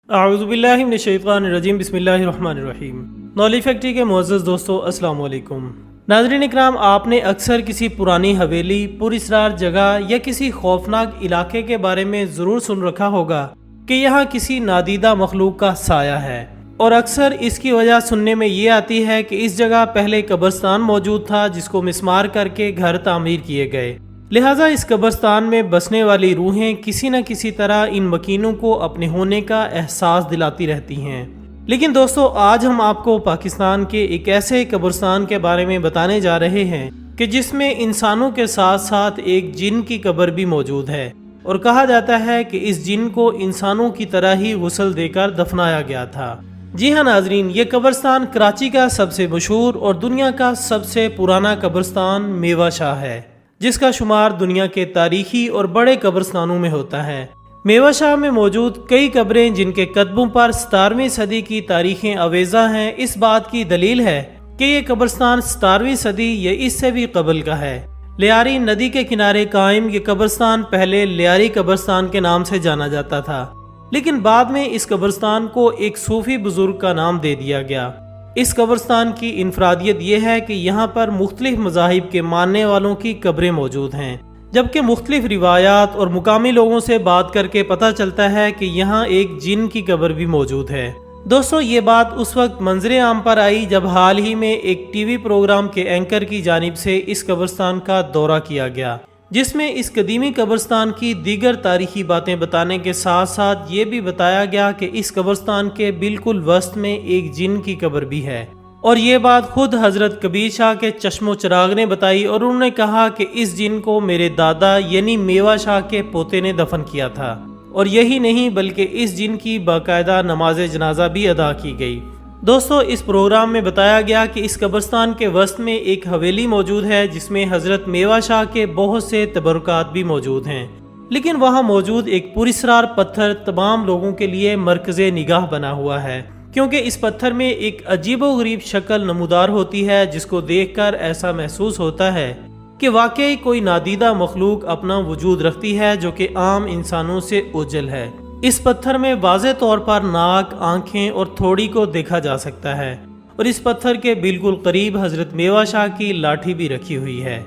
اعوذ باللہ من الشیطان الرجیم، بسم اللہ الرحمن الرحیم۔ نولی فیکٹری کے معزز دوستو، السلام علیکم۔ ناظرین اکرام، آپ نے اکثر کسی پرانی حویلی، پر اسرار جگہ یا کسی خوفناک علاقے کے بارے میں ضرور سن رکھا ہوگا کہ یہاں کسی نادیدہ مخلوق کا سایہ ہے، اور اکثر اس کی وجہ سننے میں یہ آتی ہے کہ اس جگہ پہلے قبرستان موجود تھا جس کو مسمار کر کے گھر تعمیر کیے گئے، لہٰذا اس قبرستان میں بسنے والی روحیں کسی نہ کسی طرح ان مکینوں کو اپنے ہونے کا احساس دلاتی رہتی ہیں۔ لیکن دوستو، آج ہم آپ کو پاکستان کے ایک ایسے قبرستان کے بارے میں بتانے جا رہے ہیں کہ جس میں انسانوں کے ساتھ ساتھ ایک جن کی قبر بھی موجود ہے، اور کہا جاتا ہے کہ اس جن کو انسانوں کی طرح ہی غسل دے کر دفنایا گیا تھا۔ جی ہاں ناظرین، یہ قبرستان کراچی کا سب سے مشہور اور دنیا کا سب سے پرانا قبرستان میوہ شاہ ہے، جس کا شمار دنیا کے تاریخی اور بڑے قبرستانوں میں ہوتا ہے۔ میوہ شاہ میں موجود کئی قبریں جن کے قدموں پر 17ویں صدی کی تاریخیں آویزاں ہیں، اس بات کی دلیل ہے کہ یہ قبرستان 17ویں صدی یا اس سے بھی قبل کا ہے۔ لیاری ندی کے کنارے قائم یہ قبرستان پہلے لیاری قبرستان کے نام سے جانا جاتا تھا، لیکن بعد میں اس قبرستان کو ایک صوفی بزرگ کا نام دے دیا گیا۔ اس قبرستان کی انفرادیت یہ ہے کہ یہاں پر مختلف مذاہب کے ماننے والوں کی قبریں موجود ہیں، جبکہ مختلف روایات اور مقامی لوگوں سے بات کر کے پتہ چلتا ہے کہ یہاں ایک جن کی قبر بھی موجود ہے۔ دوستو، یہ بات اس وقت منظر عام پر آئی جب حال ہی میں ایک ٹی وی پروگرام کے اینکر کی جانب سے اس قبرستان کا دورہ کیا گیا، جس میں اس قدیمی قبرستان کی دیگر تاریخی باتیں بتانے کے ساتھ ساتھ یہ بھی بتایا گیا کہ اس قبرستان کے بالکل وسط میں ایک جن کی قبر بھی ہے، اور یہ بات خود حضرت کبیر شاہ کے چشم و چراغ نے بتائی، اور انہوں نے کہا کہ اس جن کو میرے دادا یعنی میوہ شاہ کے پوتے نے دفن کیا تھا، اور یہی نہیں بلکہ اس جن کی باقاعدہ نماز جنازہ بھی ادا کی گئی۔ دوستو، اس پروگرام میں بتایا گیا کہ اس قبرستان کے وسط میں ایک حویلی موجود ہے جس میں حضرت میوہ شاہ کے بہت سے تبرکات بھی موجود ہیں، لیکن وہاں موجود ایک پراسرار پتھر تمام لوگوں کے لیے مرکز نگاہ بنا ہوا ہے، کیونکہ اس پتھر میں ایک عجیب و غریب شکل نمودار ہوتی ہے جس کو دیکھ کر ایسا محسوس ہوتا ہے کہ واقعی کوئی نادیدہ مخلوق اپنا وجود رکھتی ہے جو کہ عام انسانوں سے اوجل ہے۔ اس پتھر میں واضح طور پر ناک، آنکھیں اور تھوڑی کو دیکھا جا سکتا ہے، اور اس پتھر کے بالکل قریب حضرت میوہ شاہ کی لاٹھی بھی رکھی ہوئی ہے،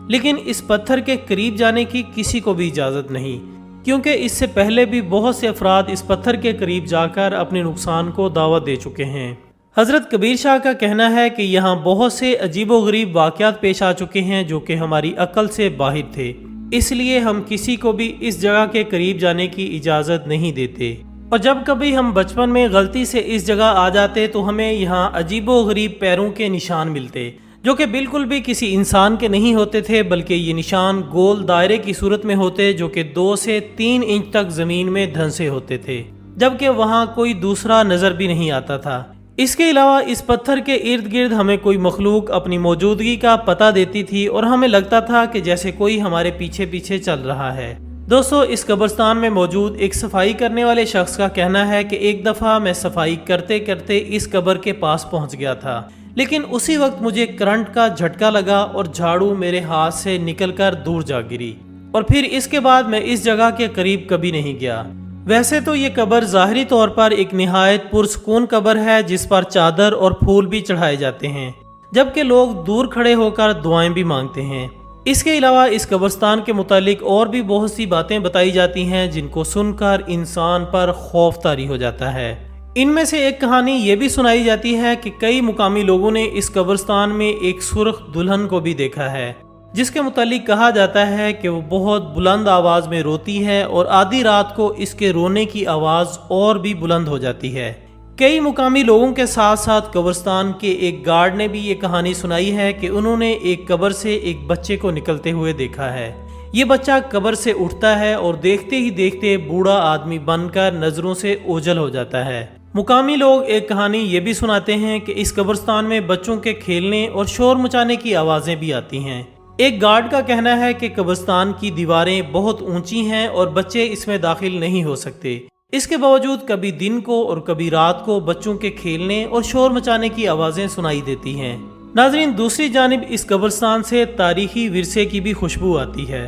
لیکن اس پتھر کے قریب جانے کی کسی کو بھی اجازت نہیں، کیونکہ اس سے پہلے بھی بہت سے افراد اس پتھر کے قریب جا کر اپنے نقصان کو دعوت دے چکے ہیں۔ حضرت کبیر شاہ کا کہنا ہے کہ یہاں بہت سے عجیب و غریب واقعات پیش آ چکے ہیں جو کہ ہماری عقل سے باہر تھے، اس لیے ہم کسی کو بھی اس جگہ کے قریب جانے کی اجازت نہیں دیتے، اور جب کبھی ہم بچپن میں غلطی سے اس جگہ آ جاتے تو ہمیں یہاں عجیب و غریب پیروں کے نشان ملتے، جو کہ بالکل بھی کسی انسان کے نہیں ہوتے تھے، بلکہ یہ نشان گول دائرے کی صورت میں ہوتے جو کہ 2 سے 3 انچ تک زمین میں دھنسے ہوتے تھے، جبکہ وہاں کوئی دوسرا نظر بھی نہیں آتا تھا۔ اس کے علاوہ اس پتھر کے ارد گرد ہمیں کوئی مخلوق اپنی موجودگی کا پتہ دیتی تھی، اور ہمیں لگتا تھا کہ جیسے کوئی ہمارے پیچھے پیچھے چل رہا ہے۔ دوستو، اس قبرستان میں موجود ایک صفائی کرنے والے شخص کا کہنا ہے کہ ایک دفعہ میں صفائی کرتے کرتے اس قبر کے پاس پہنچ گیا تھا، لیکن اسی وقت مجھے کرنٹ کا جھٹکا لگا اور جھاڑو میرے ہاتھ سے نکل کر دور جا گری، اور پھر اس کے بعد میں اس جگہ کے قریب کبھی نہیں گیا۔ ویسے تو یہ قبر ظاہری طور پر ایک نہایت پرسکون قبر ہے جس پر چادر اور پھول بھی چڑھائے جاتے ہیں، جبکہ لوگ دور کھڑے ہو کر دعائیں بھی مانگتے ہیں۔ اس کے علاوہ اس قبرستان کے متعلق اور بھی بہت سی باتیں بتائی جاتی ہیں جن کو سن کر انسان پر خوف طاری ہو جاتا ہے۔ ان میں سے ایک کہانی یہ بھی سنائی جاتی ہے کہ کئی مقامی لوگوں نے اس قبرستان میں ایک سرخ دلہن کو بھی دیکھا ہے، جس کے متعلق کہا جاتا ہے کہ وہ بہت بلند آواز میں روتی ہے، اور آدھی رات کو اس کے رونے کی آواز اور بھی بلند ہو جاتی ہے۔ کئی مقامی لوگوں کے ساتھ ساتھ قبرستان کے ایک گارڈ نے بھی یہ کہانی سنائی ہے کہ انہوں نے ایک قبر سے ایک بچے کو نکلتے ہوئے دیکھا ہے۔ یہ بچہ قبر سے اٹھتا ہے اور دیکھتے ہی دیکھتے بوڑھا آدمی بن کر نظروں سے اوجھل ہو جاتا ہے۔ مقامی لوگ ایک کہانی یہ بھی سناتے ہیں کہ اس قبرستان میں بچوں کے کھیلنے اور شور مچانے کی آوازیں بھی آتی ہیں۔ ایک گارڈ کا کہنا ہے کہ قبرستان کی دیواریں بہت اونچی ہیں اور بچے اس میں داخل نہیں ہو سکتے، اس کے باوجود کبھی دن کو اور کبھی رات کو بچوں کے کھیلنے اور شور مچانے کی آوازیں سنائی دیتی ہیں۔ ناظرین، دوسری جانب اس قبرستان سے تاریخی ورثے کی بھی خوشبو آتی ہے۔